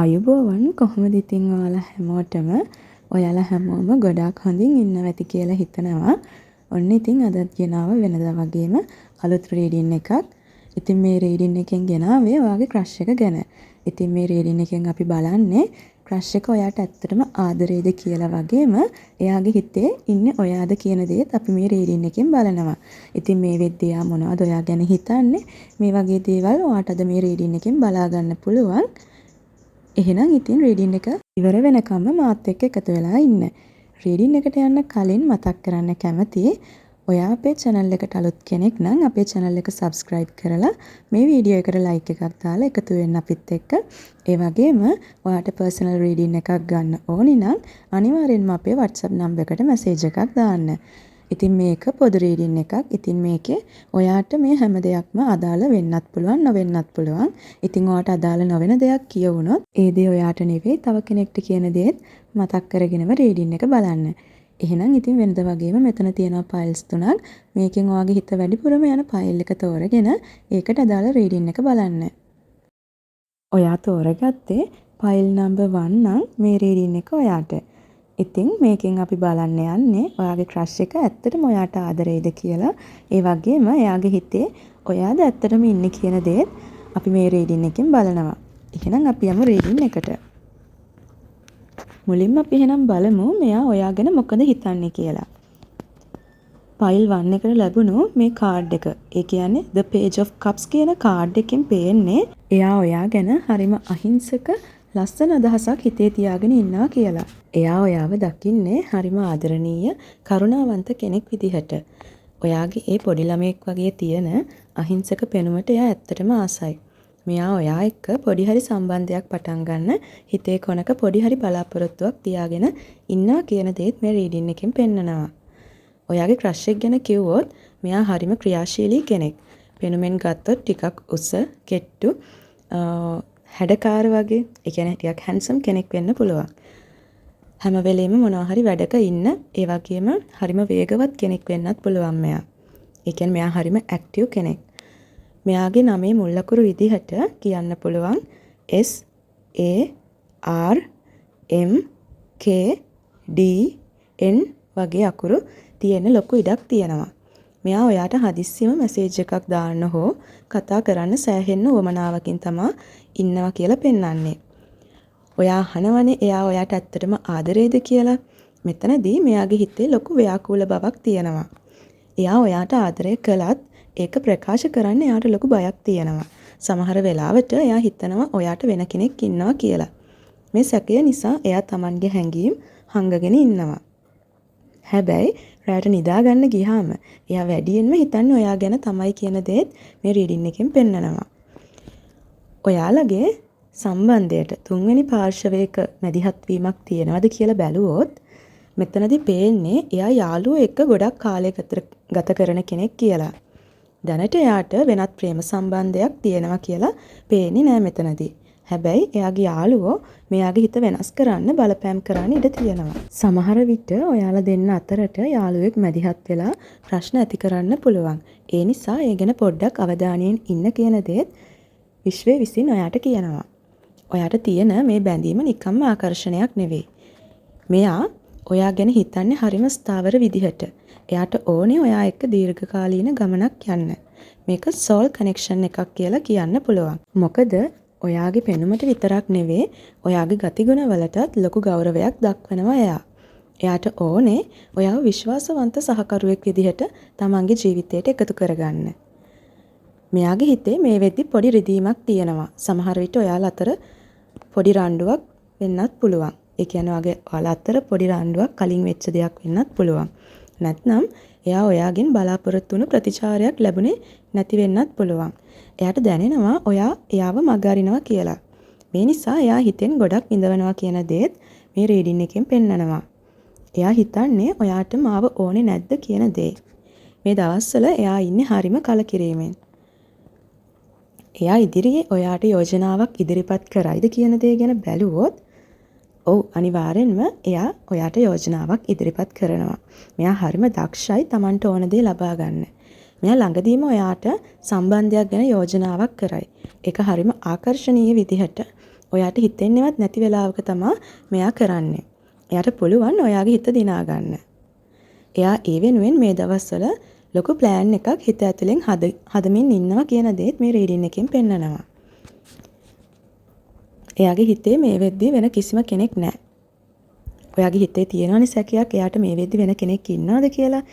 ආයුබෝවන් කොහොමද ඉතින් ඔයාලා හැමෝටම ඔයාලා හැමෝම ගොඩාක් හොඳින් ඉන්නවා ඇති කියලා හිතනවා. ඔන්න ඉතින් අදත් ගෙනාව වෙනදා වගේම අලුත් රීඩින් එකක්. ඉතින් මේ රීඩින් එකෙන් ගෙනාවේ ඔයාගේ ක්‍රෂ් එක ගැන. ඉතින් මේ රීඩින් එකෙන් අපි බලන්නේ ක්‍රෂ් එක ඔයාට ඇත්තටම ආදරේද කියලා වගේම එයාගේ හිතේ ඉන්නේ ඔයාද කියන දේත් අපි මේ රීඩින් එකෙන් බලනවා. ඉතින් මේ වෙද්දී එයා මොනවද ඔයා ගැන හිතන්නේ? මේ වගේ දේවල් ඔයාට අද මේ රීඩින් එකෙන් බලා ගන්න පුළුවන්. එහෙනම් ඉතින් රීඩින් එක ඉවර වෙනකම්ම මාත් එක්ක එකතු වෙලා ඉන්න. රීඩින් එකට යන්න කලින් මතක් කරන්න කැමතියි ඔයා අපේ channel එකට අලුත් කෙනෙක් නම් අපේ channel එක subscribe කරලා මේ වීඩියෝ එකට like එකක් දාලා එකතු වෙන්න අපිත් එක්ක. ඒ වගේම ඔයාට personal reading එකක් ගන්න ඕනි නම් අනිවාර්යෙන්ම අපේ WhatsApp number එකට message එකක් දාන්න. ඉතින් මේක පොදු රීඩින් එකක්. ඉතින් මේකේ ඔයාට මේ හැම දෙයක්ම අදාළ වෙන්නත් පුළුවන් නොවෙන්නත් පුළුවන්. ඉතින් ඔයාට අදාළ නොවන දෙයක් කියවුනොත් ඒ දේ ඔයාට නෙවෙයි තව කෙනෙක්ට කියන දේත් මතක් කරගෙනම රීඩින් එක බලන්න. එහෙනම් ඉතින් වෙනද වගේම මෙතන තියෙනවා ෆයිල්ස් 3ක්. මේකෙන් ඔයාගේ හිත වැඩිපුරම යන ෆයිල් එක තෝරගෙන ඒකට අදාළ රීඩින් එක බලන්න. ඔයා තෝරගත්තේ ෆයිල් නම්බර් 1 නම් මේ රීඩින් එක ඔයාට. ඉතින් මේකෙන් අපි බලන්න යන්නේ ඔයාගේ ක්‍රෂ් එක ඇත්තටම ඔයාට ආදරේද කියලා. ඒ වගේම එයාගේ හිතේ ඔයාද ඇත්තටම ඉන්නේ කියන දේත් අපි මේ රීඩින් එකෙන් බලනවා. එහෙනම් අපි යමු රීඩින් එකට. මුලින්ම අපි එහෙනම් බලමු මෙයා ඔයා ගැන මොකද හිතන්නේ කියලා. ෆයිල් 1 එකට ලැබුණු මේ කාඩ් එක. ඒ කියන්නේ The Page of Cups කියන කාඩ් එකෙන් පේන්නේ එයා ඔයා ගැන හරිම අහිංසක ලස්සන අදහසක් හිතේ තියාගෙන ඉන්නවා කියලා. එයා ඔයාව දකින්නේ හරිම ආදරණීය කරුණාවන්ත කෙනෙක් විදිහට. ඔයාගේ ඒ පොඩි ළමෙක් වගේ තියෙන අහිංසක පෙනුමට එයා ඇත්තටම ආසයි. මෙයා ඔයා එක්ක පොඩි හරි සම්බන්ධයක් පටන් ගන්න හිතේ කොනක පොඩි හරි බලාපොරොත්තුවක් තියාගෙන ඉන්නවා කියන දේත් මේ රීඩින් එකෙන් පෙන්නනවා. ඔයාගේ ක්‍රෂ් එක ගැන කිව්වොත් මෙයා හරිම ක්‍රියාශීලී කෙනෙක්. පෙනුමෙන් ගත්තොත් ටිකක් උස, කෙට්ටු, හැඩකාර වගේ, ඒ කියන්නේ ටිකක් හැන්සම් කෙනෙක් වෙන්න පුළුවන්. හැම වෙලෙම මොනවා හරි වැඩක ඉන්න, ඒ වගේම හරිම වේගවත් කෙනෙක් වෙන්නත් පුළුවන් මෙයා. ඒ කියන්නේ මෙයා හරිම ඇක්ටිව් කෙනෙක්. මෙයාගේ නමේ මුල් අකුරු විදිහට කියන්න පුළුවන් S A R M K D N වගේ අකුරු තියෙන ලොකු ඉඩක් තියෙනවා. මෙයා ඔයාට හදිස්සියම මැසේජ් එකක් දාන්න හෝ කතා කරන්න සෑහෙන්න උවමනාවකින් තමයි ඉන්නවා කියලා පෙන්වන්නේ. ඔයා අහනවනේ එයා ඔයාට ඇත්තටම ආදරේද කියලා. මෙතනදී මෙයාගේ හිතේ ලොකු ව්‍යාකූල බවක් තියෙනවා. එයා ඔයාට ආදරය කළත් ඒක ප්‍රකාශ කරන්න එයාට ලොකු බයක් තියෙනවා. සමහර වෙලාවට එයා හිතනවා ඔයාට වෙන කෙනෙක් ඉන්නවා කියලා. මේ සැකය නිසා එයා Tamanගේ හැඟීම් හංගගෙන ඉන්නවා. හැබැයි රැට නිදා ගන්න ගියාම එයා වැඩියෙන්ම හිතන්නේ ඔයා ගැන තමයි කියන දේත් මේ රීඩින් එකෙන් පෙන්නනවා. ඔයාලගේ සම්බන්ධයට තුන්වෙනි පාර්ශවයක මැදිහත් වීමක් තියෙනවද කියලා බැලුවොත් මෙතනදී පේන්නේ එයා යාළුවෝ එක්ක ගොඩක් කාලය ගත කරන කෙනෙක් කියලා. දැනට එයාට වෙනත් ප්‍රේම සම්බන්ධයක් තියෙනවා කියලා පේන්නේ නෑ මෙතනදී. හැබැයි එයාගේ යාළුවෝ මෙයාගේ හිත වෙනස් කරන්න බලපෑම් කරන්න ඉඩ තියෙනවා. සමහර විට ඔයාලා දෙන්න අතරට යාළුවෙක් මැදිහත් වෙලා ප්‍රශ්න ඇති කරන්න පුළුවන්. ඒ නිසා ඒ ගැන පොඩ්ඩක් අවධානයෙන් ඉන්න කියන දේත් විශ්වය විසින් ඔයාට කියනවා. ඔයාට තියෙන මේ බැඳීම නිකම්ම ආකර්ෂණයක් නෙවෙයි. මෙයා ඔයා ගැන හිතන්නේ හරිම ස්ථාවර විදිහට. එයාට ඕනේ ඔයා එක්ක දීර්ඝකාලීන ගමනක් යන්න. මේක soul connection එකක් කියලා කියන්න පුළුවන්. මොකද ඔයාගේ පෙනුමට විතරක් නෙවෙයි ඔයාගේ ගතිගුණ වලටත් ලොකු ගෞරවයක් දක්වනවා එයා. එයාට ඕනේ ඔයාව විශ්වාසවන්ත සහකරුවෙක් විදිහට තමන්ගේ ජීවිතයට එකතු කරගන්න. මෙයාගේ හිතේ මේ වෙද්දි පොඩි රිදීමක් තියෙනවා. සමහර විට ඔයාලා අතර පොඩි රණ්ඩුවක් වෙන්නත් පුළුවන්. ඒ කියන්නේ ඔයාලා අතර පොඩි රණ්ඩුවක් කලින් වෙච්ච දෙයක් වෙන්නත් පුළුවන්. නැත්නම් එයා ඔයාගෙන් බලාපොරොත්තු වුණු ප්‍රතිචාරයක් ලැබුණේ නැති වෙන්නත් පුළුවන්. එයාට දැනෙනවා ඔයා එයාව මග අරිනවා කියලා. මේ නිසා එයා හිතෙන් ගොඩක් විඳවනවා කියන දේත් මේ රීඩින් එකෙන් පෙන්නනවා. එයා හිතන්නේ ඔයාට මාව ඕනේ නැද්ද කියන දේ. මේ දවස්වල එයා ඉන්නේ හරිම කලකිරීමෙන්. එයා ඉදිරියේ ඔයාට යෝජනාවක් ඉදිරිපත් කරයිද කියන දේ ගැන බැලුවොත් ඔව් අනිවාර්යෙන්ම එයා ඔයාට යෝජනාවක් ඉදිරිපත් කරනවා. මෙයා හරිම දක්ෂයි Tamanට ඕන දේ ලබා ගන්න. මෙයා ළඟදීම ඔයාට සම්බන්ධයක් ගැන යෝජනාවක් කරයි. ඒක හරිම ආකර්ෂණීය විදිහට ඔයාට හිතෙන්නේවත් නැති වෙලාවක තමයි මෙයා කරන්නේ. එයාට පුළුවන් ඔයාගේ හිත දිනා ගන්න. එයා ඒ වෙනුවෙන් මේ දවස්වල ලොකු ප්ලෑන් එකක් හිත ඇතුලෙන් හදමින් ඉන්නවා කියන දේත් මේ රීඩින් එකෙන් පෙන්නනවා. එයාගේ හිතේ මේ වෙද්දී වෙන කිසිම කෙනෙක් නැහැ. ඔයාගේ හිතේ තියෙනවනේ සැකයක් එයාට මේ වෙද්දී වෙන කෙනෙක් ඉන්නවද කියලා.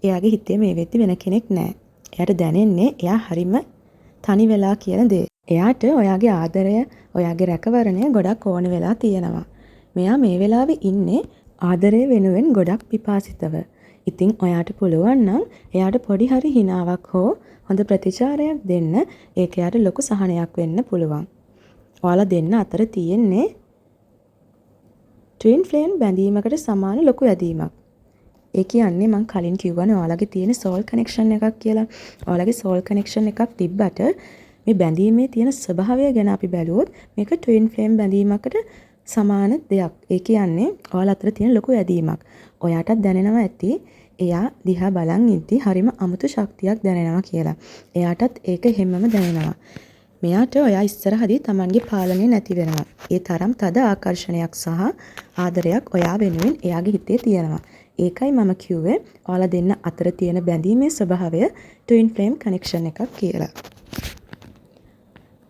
එයාගේ හිතේ මේ වෙද්දී වෙන කෙනෙක් නැහැ. එයාට දැනෙන්නේ එයා හරිම තනි වෙලා කියන දේ. එයාට ඔයාගේ ආදරය, ඔයාගේ රැකවරණය ගොඩක් ඕන වෙලා තියෙනවා. මෙයා මේ වෙලාවේ ඉන්නේ ආදරය වෙනුවෙන් ගොඩක් පිපාසිතව. ඉතින් ඔයාට පුළුවන් නම් එයාට පොඩි හරි හිනාවක් හෝ හොඳ ප්‍රතිචාරයක් දෙන්න. ඒක එයාට ලොකු සහනයක් වෙන්න පුළුවන්. ඔයාලා දෙන්න අතර තියෙන්නේ ට්වින් ෆ්ලේම් බැඳීමකට සමාන ලොකු ඇදීමක්. ඒ කියන්නේ මම කලින් කිව්වනේ ඔයාලගේ තියෙන සෝල් කනෙක්ෂන් එකක් කියලා. ඔයාලගේ සෝල් කනෙක්ෂන් එකක් තිබ්බට මේ බැඳීමේ තියෙන ස්වභාවය ගැන අපි බැලුවොත් මේක ට්වින් ෆ්ලේම් බැඳීමකට සමාන දෙයක්. ඒ කියන්නේ ඔයාලා අතර තියෙන ලොකු ඇදීමක්. ඔයාටත් දැනෙනවා ඇති එයා දිහා බලන් ඉද්දි හරිම අමුතු ශක්තියක් දැනෙනවා කියලා. එයාටත් ඒක හැමම දැනෙනවා. මෙයාට ඔයා ඉස්සරහදී Tamanගේ පාලනය නැති වෙනවා. ඒ තරම් තද ආකර්ෂණයක් සහ ආදරයක් ඔයා වෙනුවෙන් එයාගේ හිතේ තියෙනවා. ඒකයි මම කිව්වේ ඔයාලා දෙන්න අතර තියෙන බැඳීමේ ස්වභාවය ට්වින් ෆ්ලේම් කනෙක්ෂන් එකක් කියලා.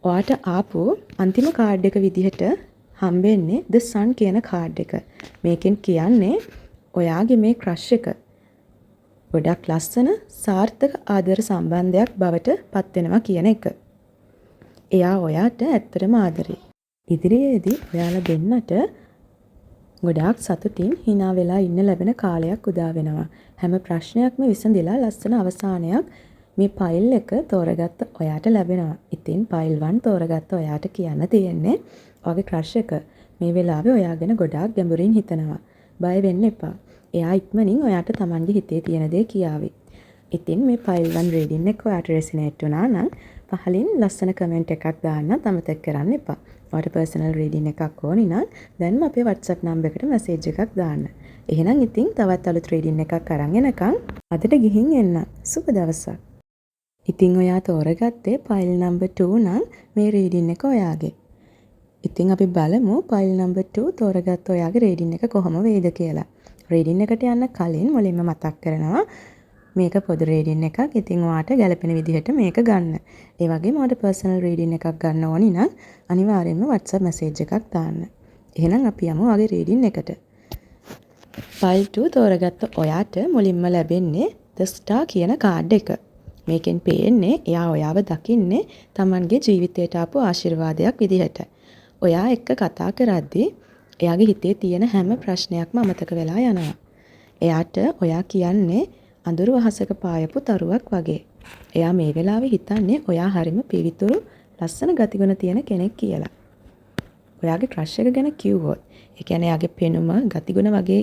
ඔයාට ආපු අන්තිම කාඩ් එක විදිහට හම්බෙන්නේ The Sun කියන කාඩ් එක. මේකෙන් කියන්නේ ඔයාගේ මේ ක්‍රෂ් එක ගොඩක් ලස්සන සාර්ථක ආදර සම්බන්ධයක් බවට පත් වෙනවා කියන එක. එයා ඔයාට ඇත්තටම ආදරේ. ඉදිරියේදී ඔයාලා දෙන්නට ගොඩාක් සතුටින් hina වෙලා ඉන්න ලැබෙන කාලයක් උදා වෙනවා. හැම ප්‍රශ්නයක්ම විසඳලා ලස්සන අවසානයක් මේ පයිල් එක තෝරගත්ත ඔයාට ලැබෙනවා. ඉතින් පයිල් 1 තෝරගත්ත ඔයාට කියන්න තියෙන්නේ ඔයාගේ ක්‍රෂ් එක මේ වෙලාවේ ඔයා ගැන ගොඩාක් ගැඹුරින් හිතනවා. බය වෙන්න එපා. එයා ඉක්මනින් ඔයාට Tamanගේ හිතේ තියෙන දේ කියාවි. ඉතින් මේ පයිල් 1 රීඩින් එක ඔයාට රෙසිනේට් වුණා නම් පහලින් ලස්සන කමෙන්ට් එකක් දාන්නත් අමතක කරන්න එපා. ඔයාට පර්සනල් රීඩින් එකක් ඕනි නම් දැන්ම අපේ WhatsApp නම්බර් එකට මැසේජ් එකක් දාන්න. එහෙනම් ඉතින් තවත් අලුත් රීඩින් එකක් අරන් එනකන් අදට ගිහින් එන්න. සුබ දවසක්. ඉතින් ඔයා තෝරගත්තේ පයිල් නම්බර් 2 නම් මේ රීඩින් එක ඔයාගේ. ඉතින් අපි බලමු පයිල් නම්බර් 2 තෝරගත්ත ඔයාගේ රීඩින් එක කොහොම වේද කියලා. රීඩින් එකට යන්න කලින් මුලින්ම මතක් කරනවා මේක පොදු රීඩින් එකක්. ඉතින් ඔයාට ගැළපෙන විදිහට මේක ගන්න. ඒ වගේම ඔයාට පර්සනල් රීඩින් එකක් ගන්න ඕනි නම් අනිවාර්යයෙන්ම WhatsApp මැසේජ් එකක් දාන්න. එහෙනම් අපි යමු ඔයාගේ රීඩින් එකට. ෆයිල් 2 තෝරගත්ත ඔයාට මුලින්ම ලැබෙන්නේ The Star කියන කාඩ් එක. මේකෙන් පේන්නේ එයා ඔයාව දකින්නේ Tamanගේ ජීවිතයට ආපු ආශිර්වාදයක් විදිහට. ඔයා එක්ක කතා කරද්දී එයාගේ හිතේ තියෙන හැම ප්‍රශ්නයක්ම අමතක වෙලා යනවා. එයාට ඔයා කියන්නේ අඳුරු අහසක පායපු තරුවක් වගේ. එයා මේ වෙලාවේ හිතන්නේ ඔයා හරිම පිවිතුරු ලස්සන ගතිගුණ තියෙන කෙනෙක් කියලා. ඔයාගේ ක්‍රෂ් එක ගැන කිව්වොත්, ඒ කියන්නේ එයාගේ පෙනුම ගතිගුණ වගේ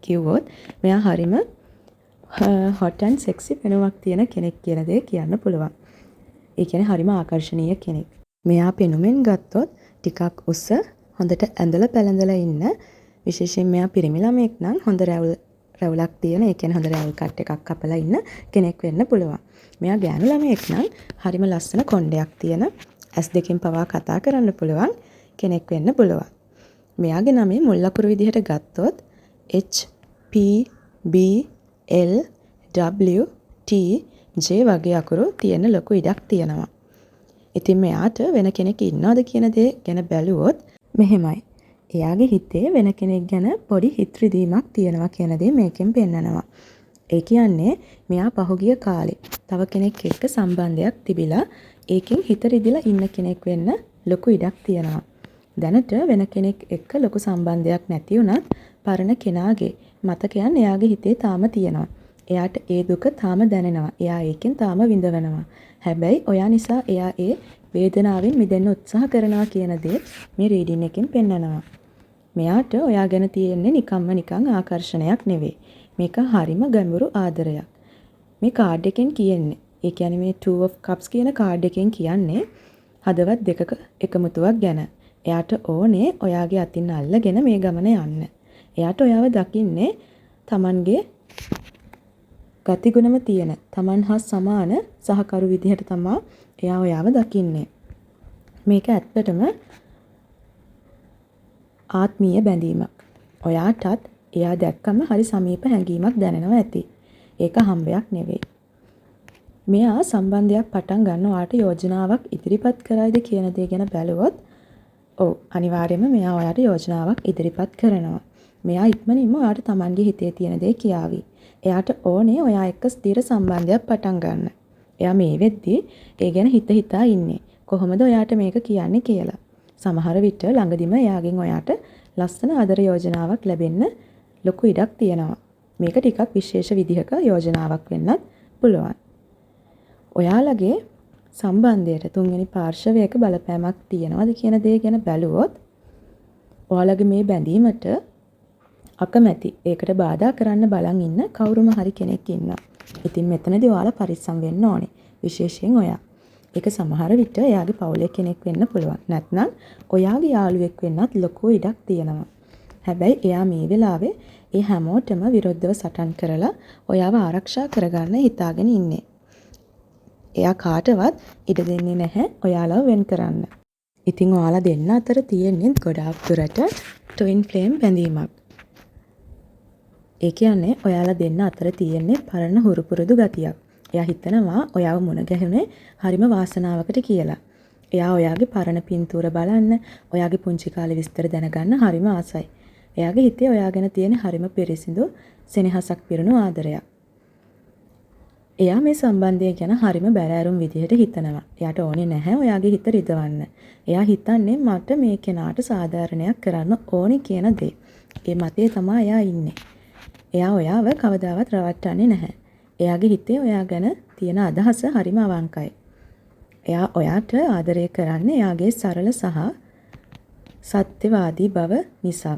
කිව්වොත්, මෙයා හරිම hot and sexy පෙනුමක් තියෙන කෙනෙක් කියලා දේ කියන්න පුළුවන්. ඒ කියන්නේ හරිම ආකර්ශනීය කෙනෙක්. මෙයා පෙනුමෙන් ගත්තොත් ටිකක් උස, හොඳට ඇඳලා පැළඳලා ඉන්න, විශේෂයෙන් මෙයා පිරිමි ළමෙක් නම් හොඳ රැවුලක් තියෙන, ඒ කියන්නේ හොඳ රැවුල් කට් එකක් කපලා ඉන්න කෙනෙක් වෙන්න පුළුවන්. මෙයා ගෑනු ළමයෙක් නම් හරිම ලස්සන කොණ්ඩයක් තියෙන, ඇස් දෙකෙන් පවා කතා කරන්න පුළුවන් කෙනෙක් වෙන්න පුළුවන්. මෙයාගේ නමේ මුල් අකුරු විදිහට ගත්තොත් H P B L W T J වගේ අකුරු තියෙන ලොකු ඉඩක් තියෙනවා. ඉතින් මෙයාට වෙන කෙනෙක් ඉන්නවද කියන දේ ගැන බැලුවොත් මෙහෙමයි. එයාගේ හිතේ වෙන කෙනෙක් ගැන පොඩි හිත රිදීමක් තියෙනවා කියන දේ මේකෙන් පෙන්නනවා. ඒ කියන්නේ මෙයා පහුගිය කාලේ තව කෙනෙක් එක්ක සම්බන්ධයක් තිබිලා ඒකෙන් හිත රිදිලා ඉන්න කෙනෙක් වෙන්න ලොකු ඉඩක් තියෙනවා. දැනට වෙන කෙනෙක් එක්ක ලොකු සම්බන්ධයක් නැති වුණත් පරණ කෙනාගේ මතකයන් එයාගේ හිතේ තාම තියෙනවා. එයාට ඒ දුක තාම දැනෙනවා. එයා ඒකෙන් තාම විඳවනවා. හැබැයි ඔයා නිසා එයා ඒ වේදනාවෙන් මිදෙන්න උත්සාහ කරනවා කියන දේ මේ රීඩින් එකෙන් පෙන්නනවා. මෙයාට ඔයා ගැන තියෙන්නේ නිකන් ආකර්ෂණයක් නෙවෙයි. මේක හරිම ගැඹුරු ආදරයක්. මේ කාඩ් එකෙන් කියන්නේ, ඒ කියන්නේ මේ 2 of cups කියන කාඩ් එකෙන් කියන්නේ හදවත් දෙකක එකමුතුවක් ගැන. එයාට ඕනේ ඔයාගේ අතින් අල්ලගෙන මේ ගමන යන්න. එයාට ඔයාව දකින්නේ Tamanගේ ගතිගුණම තියෙන, Taman හා සමාන සහකරු විදිහට තමයි එයා ඔයාව දකින්නේ. මේක ඇත්තටම ආත්මීය බැඳීමක්. ඔයාටත් එයා දැක්කම හරි සමීප හැඟීමක් දැනෙනවා ඇති. ඒක හම්බයක් නෙවෙයි. මෙයා සම්බන්ධයක් පටන් ගන්න ඔයාට යෝජනාවක් ඉදිරිපත් කරයිද කියන දේ ගැන බැලුවොත් ඔව් අනිවාර්යයෙන්ම මෙයා ඔයාට යෝජනාවක් ඉදිරිපත් කරනවා. මෙයා ඉක්මනින්ම ඔයාට Tamanගේ හිතේ තියෙන දේ කියාවි. එයාට ඕනේ ඔයා එක්ක ස්ථිර සම්බන්ධයක් පටන් ගන්න. එයා මේ වෙද්දී ඒ ගැන හිතා ඉන්නේ. කොහොමද ඔයාට මේක කියන්නේ කියලා. සමහර විට ළඟදිම එයාගෙන් ඔයාට ලස්සන ආදර යෝජනාවක් ලැබෙන්න ලොකු ඉඩක් තියෙනවා. මේක ටිකක් විශේෂ විදිහක යෝජනාවක් වෙන්නත් පුළුවන්. ඔයාලගේ සම්බන්ධයට තුන්වෙනි පාර්ශවයක බලපෑමක් තියෙනවද කියන දේ ගැන බැලුවොත් ඔයාලගේ මේ බැඳීමට අකමැති ඒකට බාධා කරන්න බලන් ඉන්න කවුරුම හරි කෙනෙක් ඉන්නවා. ඉතින් මෙතනදී ඔයාලා පරිස්සම් වෙන්න ඕනේ. විශේෂයෙන් ඔයා. ඒක සමහර විට එයාගේ පවුලේ කෙනෙක් වෙන්න පුළුවන්. නැත්නම් ඔයාගේ යාළුවෙක් වෙන්නත් ලොකු ඉඩක් තියෙනවා. හැබැයි එයා මේ වෙලාවේ ඒ හැමෝටම විරුද්ධව සටන් කරලා ඔයාව ආරක්ෂා කරගන්න හිතාගෙන ඉන්නේ. එයා කාටවත් ඉඩ දෙන්නේ නැහැ ඔයාලව වෙන් කරන්න. ඉතින් ඔයාලා දෙන්න අතර තියෙන්නේ ගොඩාක් දුරට ට්වින් ෆ්ලේම් බැඳීමක්. ඒ කියන්නේ ඔයාලා දෙන්න අතර තියෙන්නේ පරණ හුරු පුරුදු ගතියක්. එයා හිතනවා ඔයාව මුණ ගැහුනේ හරිම වාසනාවකට කියලා. එයා ඔයාගේ පරණ පින්තූර බලන්න, ඔයාගේ පුංචි කාලේ විස්තර දැනගන්න හරිම ආසයි. එයාගේ හිතේ ඔයා ගැන තියෙන හරිම පිරිසිදු සෙනෙහසක් පිරුණු ආදරයක්. එයා මේ සම්බන්ධය ගැන හරිම බැලෑරුම් විදිහට හිතනවා. එයාට ඕනේ නැහැ ඔයාගේ හිත රිදවන්න. එයා හිතන්නේ මට මේ කෙනාට සාධාරණයක් කරන්න ඕනේ කියන දේ. ඒ මතයේ තමයි එයා ඉන්නේ. එයා ඔයාව කවදාවත් රවට්ටන්නේ නැහැ. එයාගේ හිතේ ඔයා ගැන තියෙන අදහස හරිම අවංකයි. එයා ඔයාට ආදරය කරන්නේ එයාගේ සරල සහ සත්‍යවාදී බව නිසා.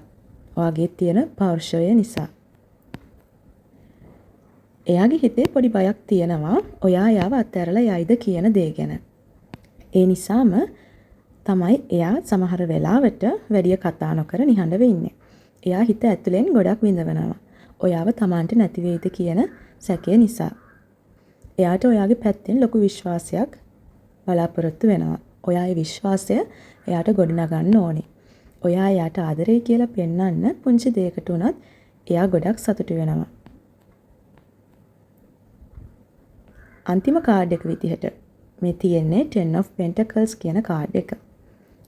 ඔයාගේ තියෙන පෞරුෂය නිසා. එයාගේ හිතේ පොඩි බයක් තියෙනවා ඔයා යාව අත්හැරලා යයිද කියන දේ ගැන. ඒ නිසාම තමයි එයා සමහර වෙලාවට වැඩි කතා නොකර නිහඬව ඉන්නේ. එයා හිත ඇතුලෙන් ගොඩක් විඳවනවා. ඔයාව Tamanට නැති වෙයිද කියන සැකය නිසා. එයාට ඔයාගේ පැත්තෙන් ලොකු විශ්වාසයක් බලාපොරොත්තු වෙනවා. ඔයාගේ විශ්වාසය එයාට ගොඩනගන්න ඕනේ. ඔයා එයාට ආදරේ කියලා පෙන්වන්න පුංචි දෙයකට උනත් එයා ගොඩක් සතුටු වෙනවා. අන්තිම කාඩ් එක විදිහට මේ තියෙන්නේ 10 of Pentacles කියන කාඩ් එක.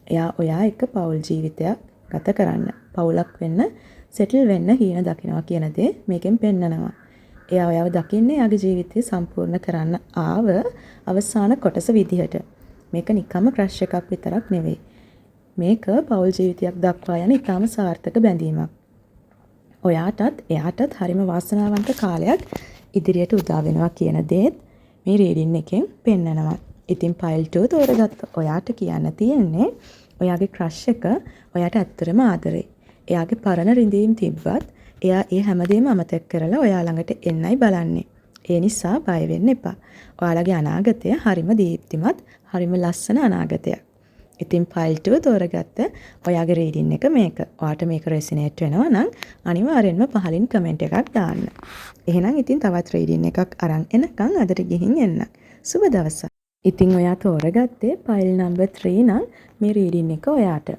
එයා ඔයා එක්ක පෞල් ජීවිතයක් ගත කරන්න, පෞලක් වෙන්න, සෙටල් වෙන්න හීන දකිනවා කියන දේ මේකෙන් පෙන්නනවා. එයා ඔයාව දකින්නේ එයාගේ ජීවිතය සම්පූර්ණ කරන්න ආව අවසාන කොටස විදිහට. මේක නිකම්ම ක්‍රෂ් එකක් විතරක් නෙවෙයි. මේක පෞල් ජීවිතයක් දක්වා යන ඉතාම සාර්ථක බැඳීමක්. ඔයාටත් එයාටත් හරිම වාසනාවන්ත කාලයක් ඉදිරියට උදා වෙනවා කියන දේත් මේ රීඩින් එකෙන් පෙන්නනවා. ඉතින් පයිල් 2 තෝරගත්ත ඔයාට කියන්න තියෙන්නේ ඔයාගේ ක්‍රෂ් එක ඔයාට ඇත්තටම ආදරේ. එයාගේ පරණ රිඳීම් තිබ්බත් එයා ඒ හැමදේම අමතක කරලා ඔයා ළඟට එන්නයි බලන්නේ. ඒ නිසා බය වෙන්න එපා. ඔයාලගේ අනාගතය හරිම දීප්තිමත්, හරිම ලස්සන අනාගතයක්. ඉතින් ෆයිල් 2 තෝරගත්ත ඔයාගේ රීඩින් එක මේක. ඔයාට මේක රෙසිනේට් වෙනවා නම් අනිවාර්යෙන්ම පහලින් කමෙන්ට් එකක් දාන්න. එහෙනම් ඉතින් තවත් රීඩින් එකක් අරන් එනකන් අදට ගිහින් එන්න. සුබ දවසක්. ඉතින් ඔයා තෝරගත්තේ ෆයිල් නම්බර් 3 නම් මේ රීඩින් එක ඔයාට.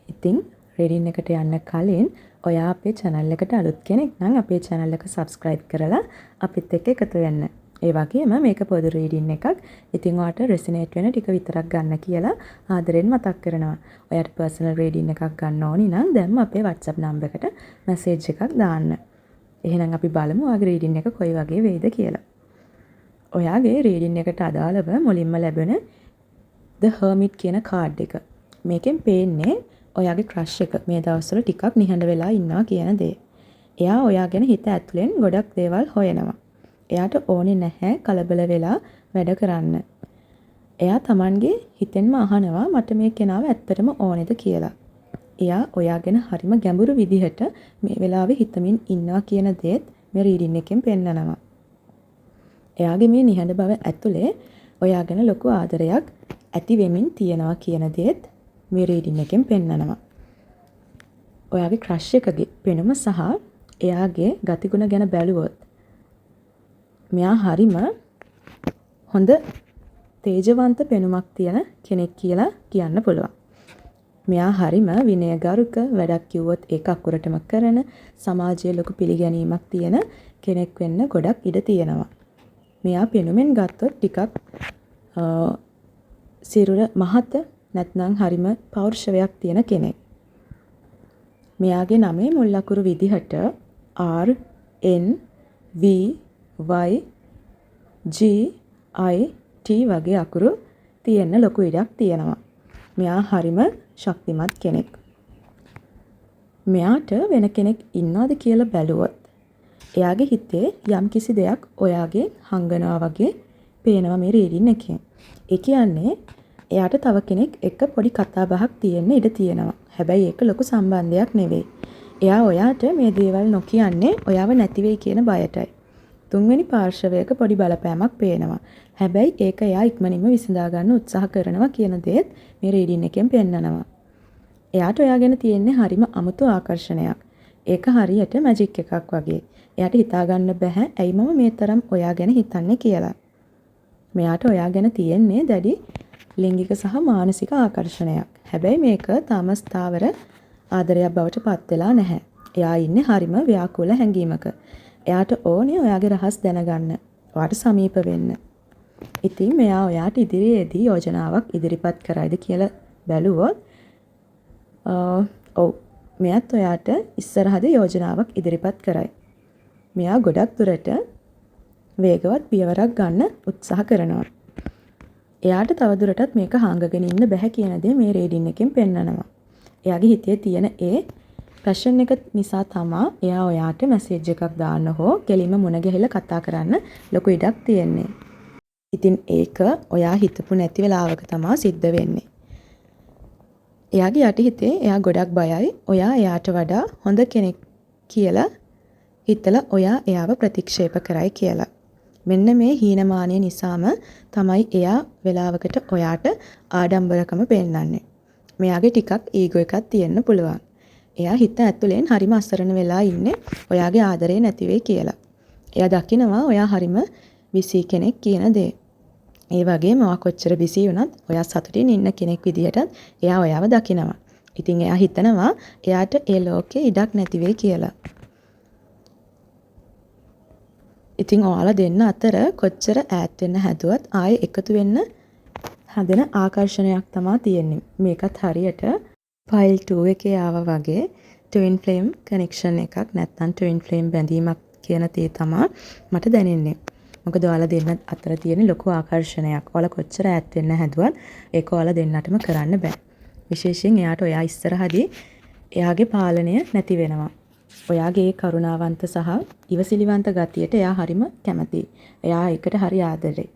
ඉතින් රීඩින් එකට යන්න කලින් ඔයා අපේ channel එකට අලුත් කෙනෙක් නම් අපේ channel එක subscribe කරලා අපිත් එක්ක එකතු වෙන්න. ඒ වගේම මේක පොදු රීඩින් එකක්. ඉතින් ඔයාට රෙසිනේට් වෙන ටික විතරක් ගන්න කියලා ආදරෙන් මතක් කරනවා. ඔයාට personal රීඩින් එකක් ගන්න ඕනි නම් දැන්ම අපේ WhatsApp number එකට message එකක් දාන්න. එහෙනම් අපි බලමු ඔයාගේ රීඩින් එක කොයි වගේ වෙයිද කියලා. ඔයාගේ රීඩින් එකට අදාළව මුලින්ම ලැබෙන The Hermit කියන කාඩ් එක. මේකෙන් පේන්නේ ඔයාගේ ක්‍රෂ් එක මේ දවස්වල ටිකක් නිහඬ වෙලා ඉන්නවා කියන දේ. එයා ඔයා ගැන හිත ඇතුලෙන් ගොඩක් දේවල් හොයනවා. එයාට ඕනේ නැහැ කලබල වෙලා වැඩ කරන්න. එයා Tamanගේ හිතෙන්ම අහනවා මට මේ කෙනාව ඇත්තටම ඕනේද කියලා. එයා ඔයා ගැන හරිම ගැඹුරු විදිහට මේ වෙලාවේ හිතමින් ඉන්නවා කියන දේත් මේ රීඩින් එකෙන් පෙන්නනවා. එයාගේ මේ නිහඬ බව ඇතුලේ ඔයා ගැන ලොකු ආදරයක් ඇති වෙමින් තියෙනවා කියන දේත් මේ රීඩින් එකෙන් පෙන්නනවා. ඔයාගේ ක්‍රෂ් එකගේ පෙනුම සහ එයාගේ ගතිගුණ ගැන බැලුවොත් මෙයා හරිම හොඳ තේජවන්ත පෙනුමක් තියෙන කෙනෙක් කියලා කියන්න පුළුවන්. මෙයා හරිම විනයගරුක, වැඩක් කිව්වොත් ඒක අකුරටම කරන, සමාජයේ ලොකු පිළිගැනීමක් තියෙන කෙනෙක් වෙන්න ගොඩක් ඉඩ තියෙනවා. මෙයා පෙනුමෙන් ගත්තොත් ටිකක් සිරුර මහත නැත්නම් හරිම පෞරුෂයක් තියෙන කෙනෙක්. මෙයාගේ නමේ මුල් අකුරු විදිහට R N V Y G I T වගේ අකුරු තියෙන ලොකු ඉඩක් තියෙනවා. මෙයා හරිම ශක්තිමත් කෙනෙක්. මෙයාට වෙන කෙනෙක් ඉන්නවද කියලා බැලුවොත් එයාගේ හිතේ යම්කිසි දෙයක් ඔයාගේ හංගනවා වගේ පේනවා මේ රීඩින් එකෙන්. ඒ කියන්නේ එයාට තව කෙනෙක් එක්ක පොඩි කතා බහක් තියෙන්න ඉඩ තියෙනවා. හැබැයි ඒක ලොකු සම්බන්ධයක් නෙවෙයි. එයා ඔයාට මේ දේවල් නොකියන්නේ ඔයාව නැති වෙයි කියන බයටයි. තුන්වෙනි පාර්ශවයක පොඩි බලපෑමක් පේනවා. හැබැයි ඒක එයා ඉක්මනින්ම විසඳා ගන්න උත්සාහ කරනවා කියන දේත් මේ රීඩින් එකෙන් පෙන්නනවා. එයාට ඔයා ගැන තියෙන්නේ හරිම අමුතු ආකර්ෂණයක්. ඒක හරියට මැජික් එකක් වගේ. එයාට හිතා ගන්න බෑ ඇයි මම මේ තරම් ඔයා ගැන හිතන්නේ කියලා. මෙයාට ඔයා ගැන තියෙන්නේ දැඩි ලිංගික සහ මානසික ආකර්ෂණයක්. හැබැයි මේක තාම ස්ථාවර ආදරයක් බවට පත් වෙලා නැහැ. එයා ඉන්නේ හරිම ව්‍යාකූල හැඟීමක. එයාට ඕනේ ඔයාගේ රහස් දැනගන්න. ඔයාට සමීප වෙන්න. ඉතින් මෙයා ඔයාට ඉදිරියේදී යෝජනාවක් ඉදිරිපත් කරයිද කියලා බැලුවොත් ඔව් මෙයාත් ඔයාට ඉස්සරහදී යෝජනාවක් ඉදිරිපත් කරයි. මෙයා ගොඩක් දුරට වේගවත් පියවරක් ගන්න උත්සාහ කරනවා. එයාට තවදුරටත් මේක හංගගෙන ඉන්න බැහැ කියන දේ මේ රීඩින් එකෙන් පෙන්නනවා. එයාගේ හිතේ තියෙන ඒ පැෂන් එක නිසා තමයි එයා ඔයාට මැසේජ් එකක් දාන්න හෝ කෙලින්ම මුණ ගැහිලා කතා කරන්න ලොකු ඉඩක් තියෙන්නේ. ඉතින් ඒක ඔයා හිතපු නැති වෙලාවක තමයි සිද්ධ වෙන්නේ. එයාගේ යටිහිතේ එයා ගොඩක් බයයි ඔයා එයාට වඩා හොඳ කෙනෙක් කියලා හිතලා ඔයා එයාව ප්‍රතික්ෂේප කරයි කියලා. මෙන්න මේ හීනමානය නිසාම තමයි එයා වෙලාවකට ඔයාට ආඩම්බරකම පෙන්නන්නේ. මෙයාගේ ටිකක් ඊගෝ එකක් තියෙන්න පුළුවන්. එයා හිත ඇතුලෙන් හරිම අසරණ වෙලා ඉන්නේ ඔයාගේ ආදරේ නැති වෙයි කියලා. එයා දකිනවා ඔයා හරිම බිසි කෙනෙක් කියන දේ. ඒ වගේම ඔයා කොච්චර බිසි වුණත් ඔයා සතුටින් ඉන්න කෙනෙක් විදිහට එයා ඔයාව දකිනවා. ඉතින් එයා හිතනවා එයාට ඒ ලෝකේ ඉඩක් නැති වෙයි කියලා. ඉතින් ඔයාලා දෙන්න අතර කොච්චර ඈත් වෙන්න හැදුවත් ආයේ එකතු වෙන්න හදන ආකර්ෂණයක් තමයි තියෙන්නේ. මේකත් හරියට ෆයිල් 2 එකේ ආවා වගේ ට්වින් ෆ්ලේම් කනෙක්ෂන් එකක් නැත්නම් ට්වින් ෆ්ලේම් බැඳීමක් කියන තේ තමයි මට දැනෙන්නේ. මොකද ඔයාලා දෙන්න අතර තියෙන ලොකු ආකර්ෂණයක්. ඔයාලා කොච්චර ඈත් වෙන්න හැදුවත් ඒක ඔයාලා දෙන්නටම කරන්න බෑ. විශේෂයෙන් එයාට ඔයා ඉස්සරහදී එයාගේ පාලනය නැති වෙනවා. ඔයාගේ කරුණාවන්ත සහ ඉවසිලිවන්ත ගතියට එයා හරිම කැමතියි. එයා ඒකට හරි ආදරේ.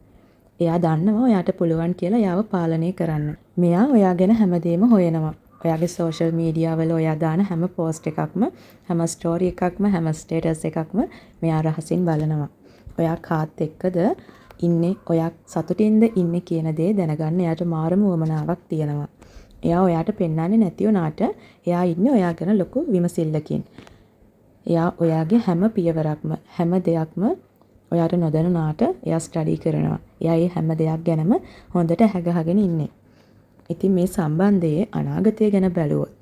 එයා දන්නවා ඔයාට පුළුවන් කියලා එයාව පාලනය කරන්න. මෙයා ඔයා ගැන හැමදේම හොයනවා. ඔයාගේ සෝෂල් මීඩියා වල ඔයා දාන හැම පෝස්ට් එකක්ම, හැම ස්ටෝරි එකක්ම, හැම ස්ටේටස් එකක්ම මෙයා රහසින් බලනවා. ඔයා කාත් එක්කද ඉන්නේ, ඔයා සතුටින්ද ඉන්නේ කියන දේ දැනගන්න එයාට මාරම උවමනාවක් තියෙනවා. එයා ඔයාට පෙන්වන්නේ නැති වුණාට එයා ඉන්නේ ඔයා ගැන ලොකු විමසිල්ලකින්. එයා ඔයාගේ හැම පියවරක්ම, හැම දෙයක්ම ඔයාට නොදැනුණාට එයා ස්ටඩි කරනවා. එයා මේ හැම දෙයක් ගැනම හොඳට හැගහගෙන ඉන්නේ. ඉතින් මේ සම්බන්ධයේ අනාගතය ගැන බැලුවොත්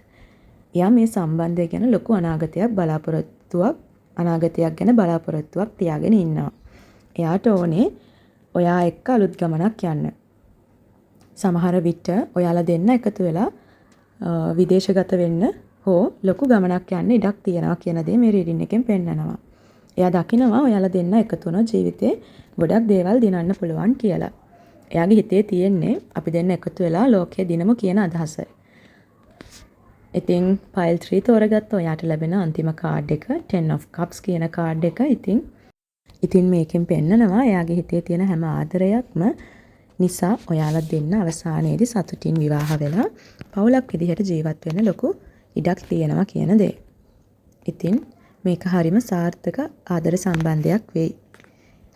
එයා මේ සම්බන්ධය ගැන ලොකු අනාගතයක් ගැන බලාපොරොත්තුවක් තියාගෙන ඉන්නවා. එයාට ඕනේ ඔයා එක්ක අලුත් ගමනක් යන්න. සමහර විට ඔයාලා දෙන්න එකතු වෙලා විදේශගත වෙන්න හෝ ලොකු ගමනක් යන්න ඉඩක් තියෙනවා කියන දේ මේ රීඩින් එකෙන් පෙන්නනවා. එයා දකිනවා ඔයාලා දෙන්න එකතු වුණොත් ජීවිතේ ගොඩක් දේවල් දිනන්න පුළුවන් කියලා. එයාගේ හිතේ තියෙන්නේ අපි දෙන්න එකතු වෙලා ලෝකය දිනමු කියන අදහස. ඉතින් පයිල් 3 තෝරගත්ත ඔයාට ලැබෙන අන්තිම කාඩ් එක 10 of cups කියන කාඩ් එක. ඉතින් මේකෙන් පෙන්නනවා එයාගේ හිතේ තියෙන හැම ආදරයක්ම නිසා ඔයාලා දෙන්න අවසානයේදී සතුටින් විවාහ වෙලා පවුලක් විදිහට ජීවත් වෙන්න ලොකු ඉඩක් තියෙනවා කියන දේ. ඉතින් මේක හරිම සාර්ථක ආදර සම්බන්ධයක් වෙයි.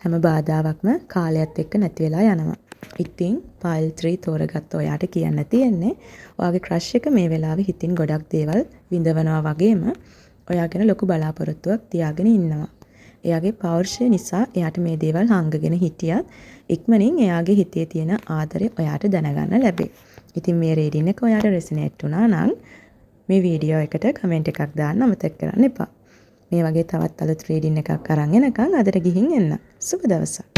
හැම බාධාවක්ම කාලයත් එක්ක නැති වෙලා යනවා. ඉතින් පයිල් 3 තෝරගත්ත ඔයාට කියන්න තියෙන්නේ ඔයාගේ ක්‍රෂ් එක මේ වෙලාවේ හිතින් ගොඩක් දේවල් විඳවනවා වගේම ඔයා ගැන ලොකු බලාපොරොත්තුවක් තියාගෙන ඉන්නවා. එයාගේ පෞරුෂය නිසා එයාට මේ දේවල් හංගගෙන හිටියත් ඉක්මනින් එයාගේ හිතේ තියෙන ආදරය ඔයාට දැනගන්න ලැබේ. ඉතින් මේ රීඩින් එක ඔයාලට රෙසනේට් වුණා නම් මේ වීඩියෝ එකට කමෙන්ට් එකක් දාන්න අමතක කරන්න එපා. මේ වගේ තවත් අලුත් රීඩින් එකක් අරන් එනකන් අදට ගිහින් එන්න. සුබ දවසක්.